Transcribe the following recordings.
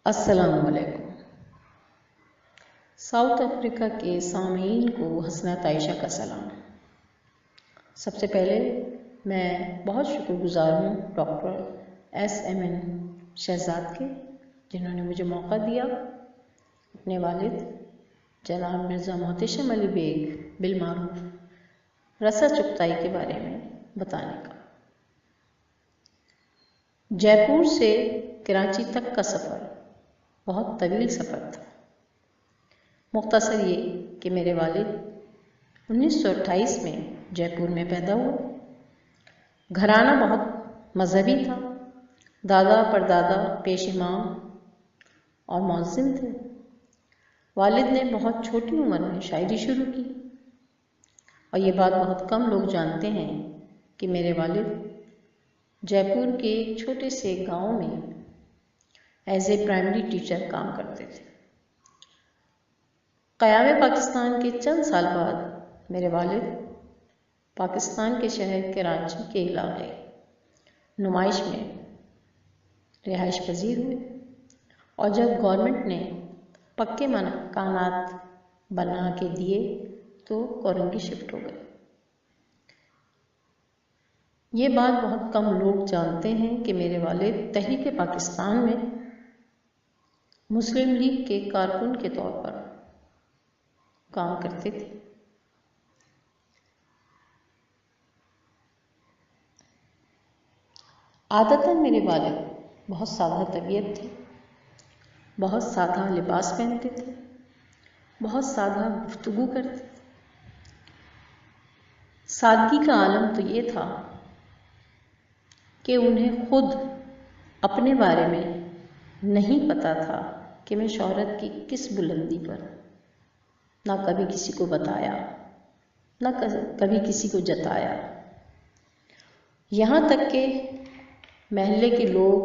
السلام علیکم۔ South Africa کے سامعین کو حسنات عائشہ کا سلام۔ سب سے پہلے میں بہت شکر گزار ہوں ڈاکٹر SMN شہزاد کے، جنہوں نے مجھے موقع دیا اپنے والد جناب مرزا محتشم علی بیگ بالمعروف رسا چغتائی کے بارے میں بتانے کا۔ جے پور سے کراچی تک کا سفر بہت طویل سفر تھا۔ مختصر یہ کہ میرے والد 1928 میں جے پور میں پیدا ہوئے۔ گھرانہ بہت مذہبی تھا، دادا پردادا پیش امام اور مؤذن تھے۔ والد نے بہت چھوٹی عمر میں شاعری شروع کی، اور یہ بات بہت کم لوگ جانتے ہیں کہ میرے والد جے پور کے ایک چھوٹے سے گاؤں میں ایز اے پرائمری ٹیچر کام کرتے تھے۔ قیام پاکستان کے چند سال بعد میرے والد پاکستان کے شہر کراچی کے علاقے نمائش میں رہائش پذیر ہوئے، اور جب گورنمنٹ نے پکے مکانات بنا کے دیے تو کورنگی شفٹ ہو گئے۔ یہ بات بہت کم لوگ جانتے ہیں کہ میرے والد تحریک پاکستان میں مسلم لیگ کے کارکن کے طور پر کام کرتے تھے۔ عادتاً میرے والد بہت سادہ طبیعت تھے، بہت سادہ لباس پہنتے تھے، بہت سادہ گفتگو کرتے تھے۔ سادگی کا عالم تو یہ تھا کہ انہیں خود اپنے بارے میں نہیں پتا تھا کہ میں شہرت کی کس بلندی پر، نہ کبھی کسی کو بتایا، نہ کبھی کسی کو جتایا، یہاں تک کہ محلے کے لوگ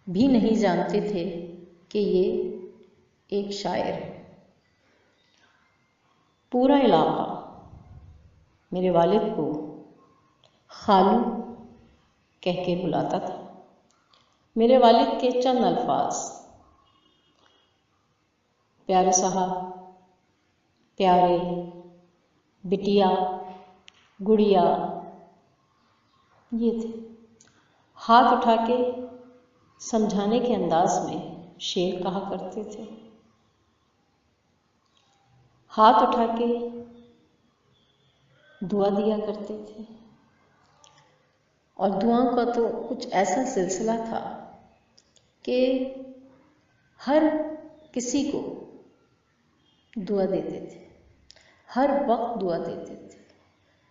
بھی نہیں جانتے تھے کہ یہ ایک شاعر ہے۔ پورا علاقہ میرے والد کو خالو کہہ کے بلاتا تھا۔ میرے والد کے چند الفاظ پیارے صاحب، پیارے، بٹیا، گڑیا، یہ تھے۔ ہاتھ اٹھا کے سمجھانے کے انداز میں شعر کہا کرتے تھے۔ ہاتھ اٹھا کے دعا دیا کرتے تھے، اور دعاؤں کا تو کچھ ایسا سلسلہ تھا کہ ہر کسی کو دعا دیتے تھے، ہر وقت دعا دیتے تھے۔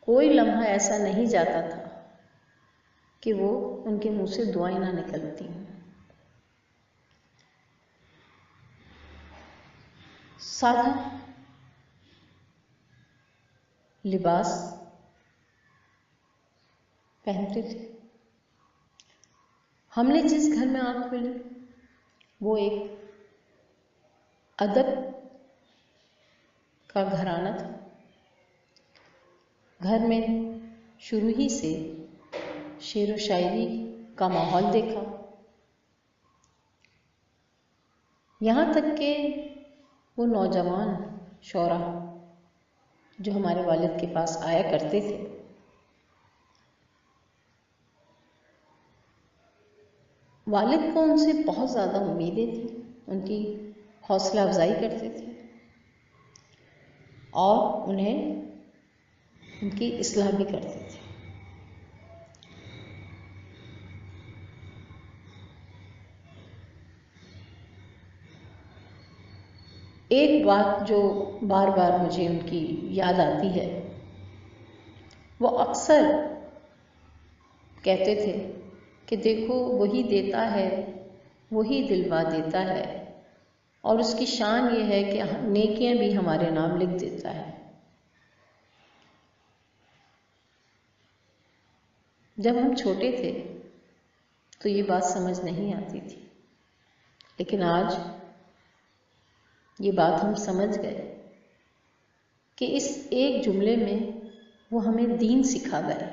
کوئی لمحہ ایسا نہیں جاتا تھا کہ وہ ان کے منہ سے دعائیں نہ نکلتی ہوں۔ سادہ لباس پہنتے تھے۔ ہم نے جس گھر میں آنکھ کھولی وہ ایک ادب کا گھرانہ تھا۔ گھر میں شروع ہی سے شعر و شاعری کا ماحول دیکھا، یہاں تک کہ وہ نوجوان شعراء جو ہمارے والد کے پاس آیا کرتے تھے، والد کو ان سے بہت زیادہ امیدیں تھیں، ان کی حوصلہ افزائی کرتے تھے اور انہیں ان کی اصلاح بھی کرتے تھے۔ ایک بات جو بار بار مجھے ان کی یاد آتی ہے، وہ اکثر کہتے تھے کہ دیکھو وہی دیتا ہے، وہی دلوا دیتا ہے، اور اس کی شان یہ ہے کہ نیکیاں بھی ہمارے نام لکھ دیتا ہے۔ جب ہم چھوٹے تھے تو یہ بات سمجھ نہیں آتی تھی، لیکن آج یہ بات ہم سمجھ گئے کہ اس ایک جملے میں وہ ہمیں دین سکھا گئے۔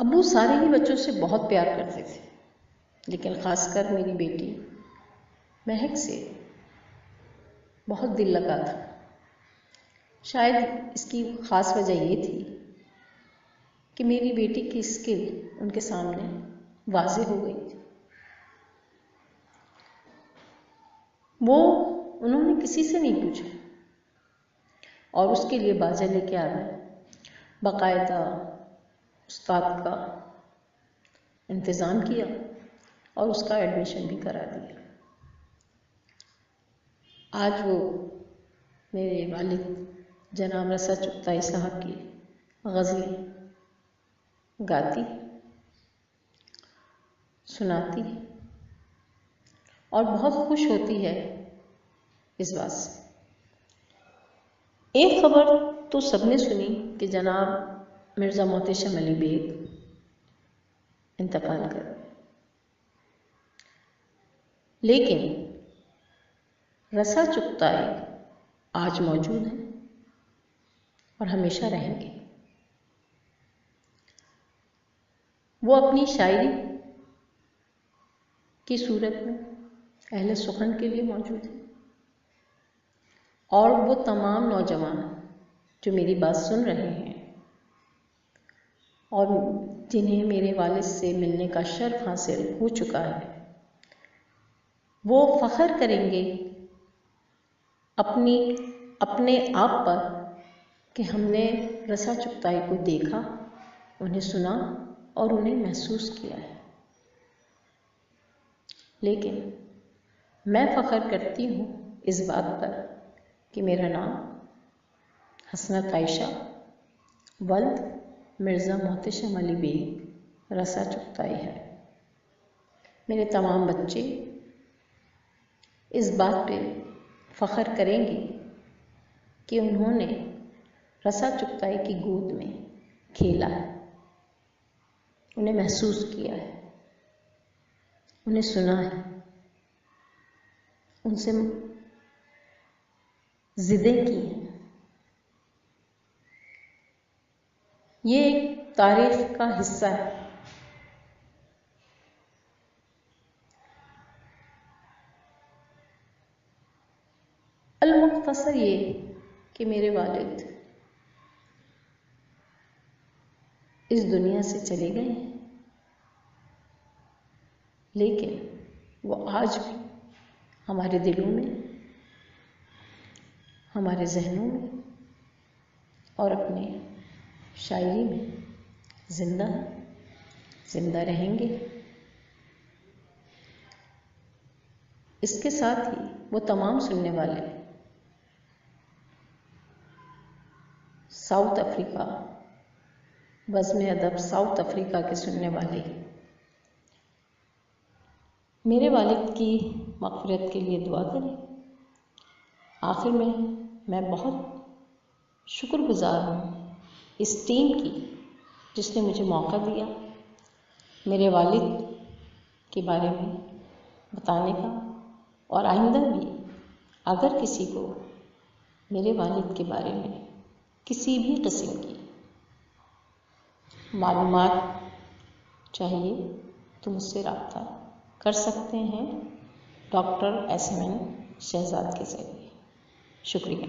ابو سارے ہی بچوں سے بہت پیار کرتے تھے، لیکن خاص کر میری بیٹی مہک سے بہت دل لگا تھا۔ شاید اس کی خاص وجہ یہ تھی کہ میری بیٹی کی اسکل ان کے سامنے واضح ہو گئی تھی۔ انہوں نے کسی سے نہیں پوچھا اور اس کے لیے باجا لے کے آ گئے، باقاعدہ استاد کا انتظام کیا اور اس کا ایڈمیشن بھی کرا دیا۔ آج وہ میرے والد جناب رسا چغتائی صاحب کی غزلیں گاتی، سناتی اور بہت خوش ہوتی ہے اس بات سے۔ ایک خبر تو سب نے سنی کہ جناب مرزا محتشم علی بیگ انتقال کر گئے، لیکن رسا چغتائی آج موجود ہیں اور ہمیشہ رہیں گے۔ وہ اپنی شاعری کی صورت میں اہل سخن کے لیے موجود ہیں، اور وہ تمام نوجوان جو میری بات سن رہے ہیں اور جنہیں میرے والد سے ملنے کا شرف حاصل ہو چکا ہے، وہ فخر کریں گے اپنے آپ پر کہ ہم نے رسا چغتائی کو دیکھا، انہیں سنا اور انہیں محسوس کیا ہے۔ لیکن میں فخر کرتی ہوں اس بات پر کہ میرا نام حسنت عائشہ ولد مرزا محتشم علی بیگ رسا چغتائی ہے۔ میرے تمام بچے اس بات پہ فخر کریں گے کہ انہوں نے رسا چغتائی کی گود میں کھیلا ہے، انہیں محسوس کیا ہے، انہیں سنا ہے، ان سے ضدیں کی ہیں۔ یہ ایک تاریخ کا حصہ ہے۔ المختصر یہ کہ میرے والد اس دنیا سے چلے گئے ہیں، لیکن وہ آج بھی ہمارے دلوں میں، ہمارے ذہنوں میں اور اپنے شاعری میں زندہ ہیں، زندہ رہیں گے۔ اس کے ساتھ ہی وہ تمام سننے والے ساؤتھ افریقہ، بزم ادب ساؤتھ افریقہ کے سننے والے میرے والد کی مغفرت کے لیے دعا کریں۔ آخر میں بہت شکر گزار ہوں اس ٹیم کی جس نے مجھے موقع دیا میرے والد کے بارے میں بتانے کا، اور آئندہ بھی اگر کسی کو میرے والد کے بارے میں کسی بھی قسم کی معلومات چاہیے تو مجھ سے رابطہ کر سکتے ہیں ڈاکٹر SMN شہزاد کے ذریعے۔ شکریہ۔